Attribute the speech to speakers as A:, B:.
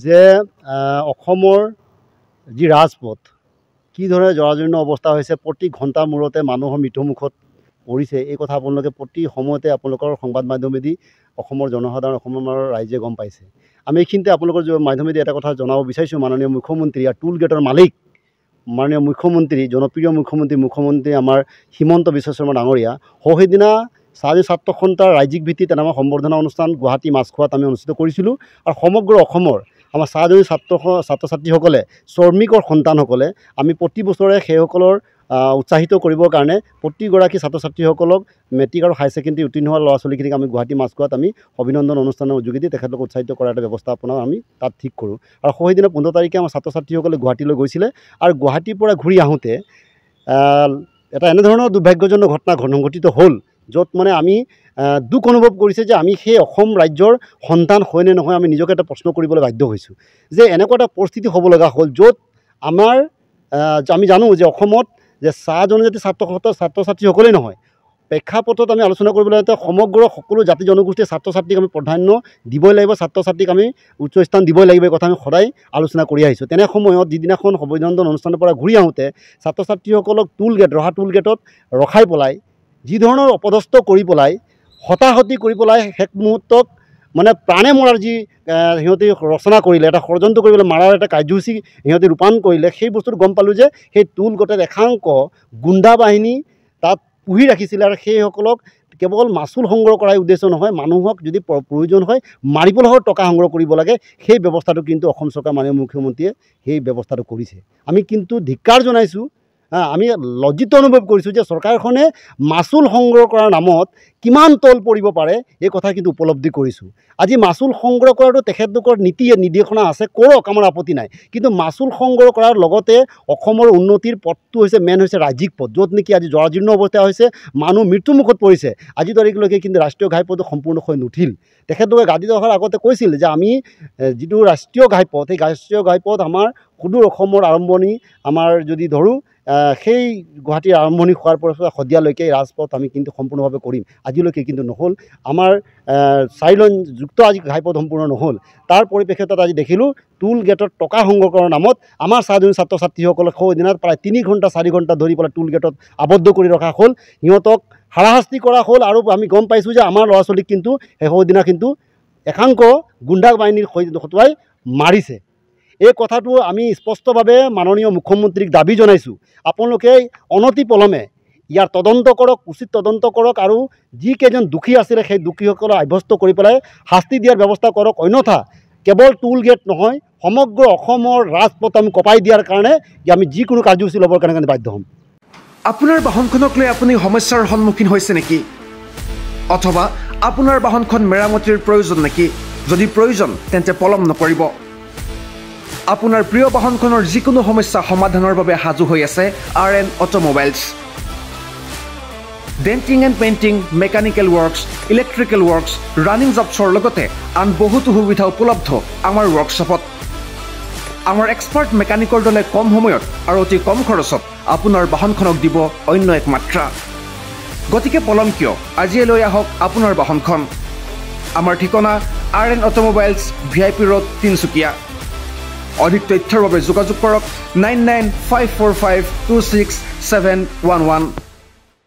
A: যে অসমৰ যি ৰাজপথ কি ধৰণে জৰাজীৰ্ণ অৱস্থা হৈছে, প্ৰতি ঘণ্টাৰ মূৰতে মানুহৰ মৃত্যুমুখত পৰিছে, এই কথা আপোনালোকে প্ৰতি সময়তে আপোনালোকৰ সংবাদ মাধ্যমেদি অসমৰ জনসাধাৰণ অসমৰ ৰাইজে গম পাইছে। আমি এইখিনিতে আপোনালোকৰ মাধ্যমেদি এটা কথা জনাব বিচাৰিছোঁ, মাননীয় মুখ্যমন্ত্ৰী আৰু টুল গেটৰ মালিক মাননীয় মুখ্যমন্ত্ৰী, জনপ্ৰিয় মুখ্যমন্ত্ৰী আমাৰ হিমন্ত বিশ্ব শৰ্মা ডাঙৰীয়া সেইদিনা ছাত্ৰ সন্থাৰ ৰাজ্যিক ভিত্তিত আমাৰ সম্বৰ্ধনা অনুষ্ঠান গুৱাহাটী মাছখোৱাত আমি অনুষ্ঠিত কৰিছিলোঁ। আৰু সমগ্ৰ অসমৰ আমাৰ ছাত্ৰজনী ছাত্ৰ ছাত্ৰীসকলে শ্ৰমিকৰ সন্তানসকলে আমি প্ৰতি বছৰে সেইসকলৰ উৎসাহিত কৰিবৰ কাৰণে প্ৰতিগৰাকী ছাত্ৰ ছাত্ৰীসকলক মেট্ৰিক আৰু হাই ছেকেণ্ডেৰী উত্তীৰ্ণ হোৱা ল'ৰা ছোৱালীখিনিক আমি গুৱাহাটী মাছখোৱাত আমি অভিনন্দন অনুষ্ঠানৰ যোগেদি তেখেতলোকক উৎসাহিত কৰাৰ এটা ব্যৱস্থাপনা আমি তাত ঠিক কৰোঁ। আৰু সেইদিনা 15 তাৰিখে আমাৰ ছাত্ৰ ছাত্ৰীসকলে গুৱাহাটীলৈ গৈছিলে আৰু গুৱাহাটীৰ পৰা ঘূৰি আহোঁতে এটা এনেধৰণৰ দুৰ্ভাগ্যজনক ঘটনা সংঘটিত হ'ল, য'ত মানে আমি দুখ অনুভৱ কৰিছে যে আমি সেই অসম ৰাজ্যৰ সন্তান হয় নে নহয় আমি নিজকে এটা প্ৰশ্ন কৰিবলৈ বাধ্য হৈছোঁ যে এনেকুৱা এটা পৰিস্থিতি হ'ব লগা হ'ল, য'ত আমাৰ আমি জানো যে অসমত যে চাহ জনজাতি ছাত্ৰ ছাত্ৰীসকলেই নহয়, প্ৰেক্ষাপটত আমি আলোচনা কৰিবলৈ সমগ্ৰ সকলো জাতি জনগোষ্ঠীৰ ছাত্ৰ ছাত্ৰীক আমি প্ৰাধান্য দিবই লাগিব, ছাত্ৰ ছাত্ৰীক আমি উচ্চ স্থান দিবই লাগিব, এই কথা আমি সদায় আলোচনা কৰি আহিছোঁ। তেনে সময়ত যিদিনাখন অভিনন্দন অনুষ্ঠানৰ পৰা ঘূৰি আহোঁতে ছাত্ৰ ছাত্ৰীসকলক ৰহা টুল গেটত ৰখাই পেলাই যি ধৰণৰ অপদস্থ কৰি পেলাই হতাহতি কৰি পেলাই শেষ মুহূৰ্তত মানে প্ৰাণে মৰাৰ যি সিহঁতে ৰচনা কৰিলে, এটা ষড়যন্ত্ৰ কৰিবলৈ মাৰাৰ এটা কাৰ্যসূচী সিহঁতে ৰূপায়ণ কৰিলে, সেই বস্তুটো গম পালোঁ যে সেই টুল গেটত একাংক গুণ্ডা বাহিনী তাত পুহি ৰাখিছিলে। আৰু সেইসকলক কেৱল মাচুল সংগ্ৰহ কৰাৰ উদ্দেশ্য নহয়, মানুহক যদি প্ৰয়োজন হয় মাৰি পেলাইও টকা সংগ্ৰহ কৰিব লাগে, সেই ব্যৱস্থাটো কিন্তু অসম চৰকাৰ মাননীয় মুখ্যমন্ত্ৰীয়ে সেই ব্যৱস্থাটো কৰিছে। আমি কিন্তু ধিক্কাৰ জনাইছোঁ, আমি লজ্জিত অনুভৱ কৰিছোঁ যে চৰকাৰখনে মাচুল সংগ্ৰহ কৰাৰ নামত কিমান তল পৰিব পাৰে এই কথা কিন্তু উপলব্ধি কৰিছোঁ। আজি মাচুল সংগ্ৰহ কৰাটো তেখেতলোকৰ নীতি নিৰ্দেশনা আছে, কৰক, আমাৰ আপত্তি নাই, কিন্তু মাচুল সংগ্ৰহ কৰাৰ লগতে অসমৰ উন্নতিৰ পথটো হৈছে মেইন হৈছে ৰাজ্যিক পথ, য'ত নেকি আজি জৰাজীৰ্ণ অৱস্থা হৈছে, মানুহ মৃত্যুমুখত পৰিছে। আজি তাৰিখলৈকে কিন্তু ৰাষ্ট্ৰীয় ঘাইপথটো সম্পূৰ্ণ হৈ নুঠিল। তেখেতলোকে গাদীত অহাৰ আগতে কৈছিল যে আমি যিটো ৰাষ্ট্ৰীয় ঘাইপথ, সেই ৰাষ্ট্ৰীয় ঘাইপথ আমাৰ সুদূৰ অসমৰ আৰম্ভণি, আমাৰ যদি ধৰোঁ সেই গুৱাহাটীৰ আৰম্ভণি হোৱাৰ পৰা শদিয়ালৈকে ৰাজপথ আমি কিন্তু সম্পূৰ্ণভাৱে কৰিম। আজিলৈকে কিন্তু নহ'ল, আমাৰ 4 লেনযুক্ত আজি ঘাইপথ সম্পূৰ্ণ নহ'ল। তাৰ পৰিপ্ৰেক্ষিতত আজি দেখিলোঁ টুল গেটত টকা সংগ্ৰহ কৰাৰ নামত আমাৰ ছাত্ৰ ছাত্ৰীসকলক সেইদিনা প্ৰায় 3 ঘণ্টা 4 ঘণ্টা ধৰি পেলাই টুল গেটত আবদ্ধ কৰি ৰখা হ'ল, সিহঁতক হাৰাশাস্তি কৰা হ'ল। আৰু আমি গম পাইছোঁ যে আমাৰ ল'ৰা ছোৱালীক কিন্তু সেইদিনা কিন্তু একাংক গুণ্ডা বাহিনীৰ হতুৱাই মাৰিছে। এই কথাটো আমি স্পষ্টভাৱে মাননীয় মুখ্যমন্ত্ৰীক দাবী জনাইছোঁ, আপোনালোকে অনতিপলমে ইয়াৰ তদন্ত কৰক, উচিত তদন্ত কৰক, আৰু যিকেইজন দোষী আছিলে সেই দোষীসকলক সাব্যস্ত কৰি পেলাই শাস্তি দিয়াৰ ব্যৱস্থা কৰক। অন্যথা কেৱল টুল গেট নহয়, সমগ্ৰ অসমৰ ৰাজপথ আমি কপাই দিয়াৰ কাৰণে আমি যিকোনো কাৰ্যসূচী ল'বৰ কাৰণে বাধ্য হ'ম।
B: আপোনাৰ বাহনখনক লৈ আপুনি সমস্যাৰ সন্মুখীন হৈছে নেকি? অথবা আপোনাৰ বাহনখন মেৰামতিৰ প্ৰয়োজন নেকি? যদি প্ৰয়োজন তেন্তে পলম নকৰিব। আপোনাৰ প্ৰিয় বাহনখনৰ যিকোনো সমস্যা সমাধানৰ বাবে সাজু হৈ আছে RN automobiles. Denting and painting, mechanical works, electrical works, running জবছৰ লগতে আন বহুতো সুবিধা উপলব্ধ আমাৰ ৱৰ্কশ্বপত। আমাৰ এক্সপাৰ্ট মেকানিকৰ দলে কম সময়ত আৰু অতি কম খৰচত আপোনাৰ বাহনখনক দিব অন্য এক মাত্ৰা। গতিকে পলম কিয়, আজিয়ে লৈ আহক আপোনাৰ বাহনখন। আমাৰ ঠিকনা RN অটোমোবাইলছ, VIP ৰোড, তিনিচুকীয়া। অধিক তথ্যৰ বাবে যোগাযোগ কৰক 9954526711।